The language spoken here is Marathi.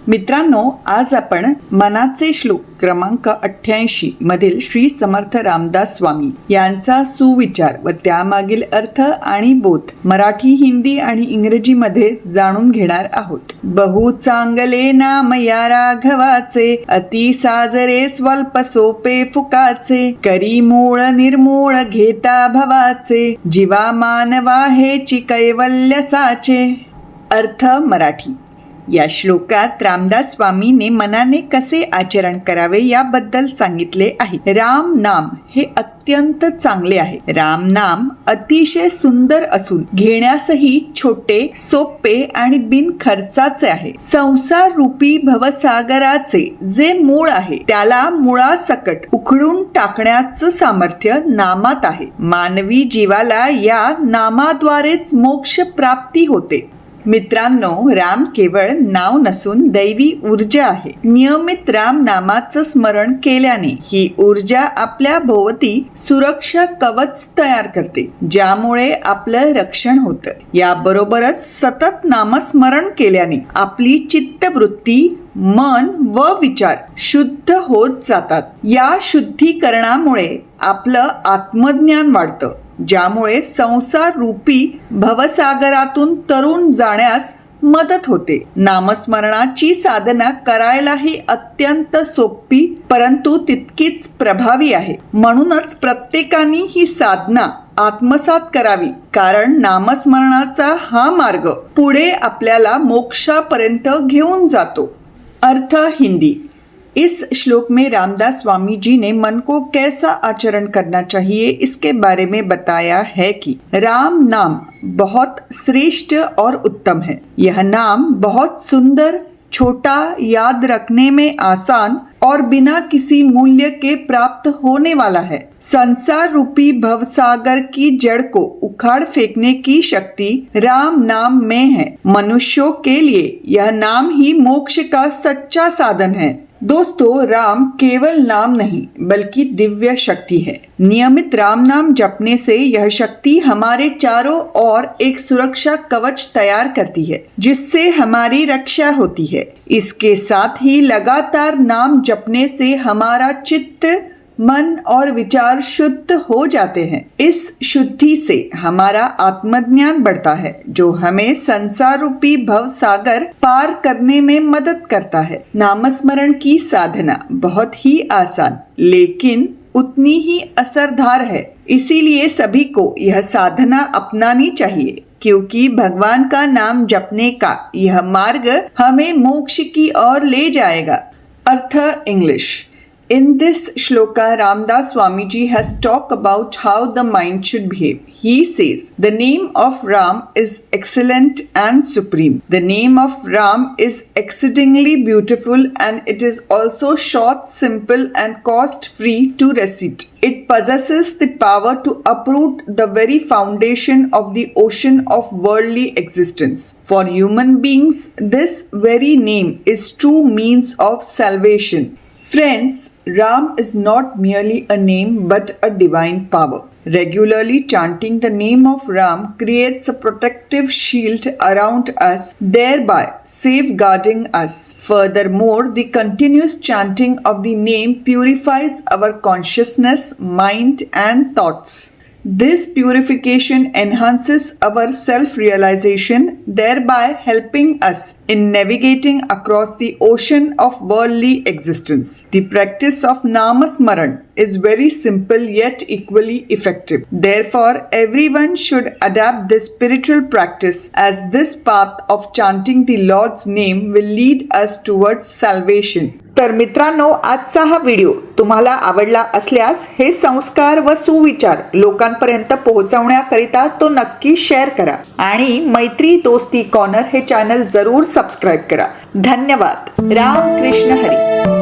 मित्रांनो, आज आपण मनाचे श्लोक क्रमांक 88 मधील श्री समर्थ रामदास स्वामी यांचा सुविचार व त्यामागील अर्थ आणि बोध मराठी, हिंदी आणि इंग्रजीमध्ये जाणून घेणार आहोत. बहु चांगले नाम या राघवाचे, अति साजरे स्वल्प सोपे फुकाचे, करी मूळ निर्मूळ घेता भवाचे, जीवा मानवा हेची कैवल्य साचे. अर्थ मराठी. या श्लोकात रामदास स्वामीने मनाने कसे आचरण करावे याबद्दल सांगितले आहे. राम नाम हे अत्यंत चांगले आहे. राम नाम अतिशय सुंदर असून घेण्यासही छोटे, सोपे आणि बिनखर्चाचे आहे. संसार रूपी भवसागराचे जे मूळ आहे त्याला मुळासकट उखडून टाकण्याचं सामर्थ्य नामात आहे. मानवी जीवाला या नामाद्वारेच मोक्ष प्राप्ती होते. मित्रांनो, राम केवळ नाव नसून दैवी ऊर्जा आहे. नियमित राम नामाचं स्मरण केल्याने ही ऊर्जा आपल्या भोवती सुरक्षा कवच तयार करते, ज्यामुळे आपलं रक्षण होतं. याबरोबरच सतत नामस्मरण केल्याने आपली चित्तवृत्ती, मन व विचार शुद्ध होत जातात. या शुद्धीकरणामुळे आपलं आत्मज्ञान वाढतं, ज्यामुळे संसार रूपी भवसागरातून तरुण जाण्यास मदत होते. नामस्मरणाची साधना करायलाही अत्यंत सोपी परंतु तितकीच प्रभावी आहे. म्हणूनच प्रत्येकाने ही साधना आत्मसात करावी, कारण नामस्मरणाचा हा मार्ग पुढे आपल्याला मोक्षापर्यंत घेऊन जातो. अर्थ हिंदी. इस श्लोक में रामदास स्वामी जी ने मन को कैसा आचरण करना चाहिए इसके बारे में बताया है कि राम नाम बहुत श्रेष्ठ और उत्तम है. यह नाम बहुत सुंदर, छोटा, याद रखने में आसान और बिना किसी मूल्य के प्राप्त होने वाला है. संसार रूपी भवसागर की जड़ को उखाड़ फेंकने की शक्ति राम नाम में है. मनुष्यों के लिए यह नाम ही मोक्ष का सच्चा साधन है. दोस्तों, राम केवल नाम नहीं बल्कि दिव्य शक्ति है. नियमित राम नाम जपने से यह शक्ति हमारे चारों ओर एक सुरक्षा कवच तैयार करती है, जिससे हमारी रक्षा होती है. इसके साथ ही लगातार नाम जपने से हमारा चित्त, मन और विचार शुद्ध हो जाते हैं. इस शुद्धि से हमारा आत्मज्ञान बढ़ता है, जो हमें संसार रूपी भव सागर पार करने में मदद करता है. नामस्मरण की साधना बहुत ही आसान लेकिन उतनी ही असरदार है. इसीलिए सभी को यह साधना अपनानी चाहिए, क्योंकि भगवान का नाम जपने का यह मार्ग हमें मोक्ष की ओर ले जाएगा. अर्थ English. In this shloka, Ramdas Swamiji has talked about how the mind should behave. He says, the name of Ram is excellent and supreme. The name of Ram is exceedingly beautiful, and it is also short, simple and cost-free to recite. It possesses the power to uproot the very foundation of the ocean of worldly existence. For human beings, this very name is true means of salvation. Friends, Ram is not merely a name but a divine power. Regularly chanting the name of Ram creates a protective shield around us, thereby safeguarding us. Furthermore, the continuous chanting of the name purifies our consciousness, mind, and thoughts. This purification enhances our self-realization, thereby helping us in navigating across the ocean of worldly existence. The practice of Namasmaran is very simple yet equally effective. Therefore, everyone should adapt this spiritual practice, as this path of chanting the Lord's name will lead us towards salvation. तर मित्रांनो, आजचा हा व्हिडिओ तुम्हाला आवडला असल्यास हे संस्कार व सुविचार लोकांपर्यंत पोहोचवण्याकरिता तो नक्की शेअर करा आणि मैत्री दोस्ती कॉर्नर हे चॅनल जरूर सबस्क्राईब करा. धन्यवाद. राम कृष्ण हरी.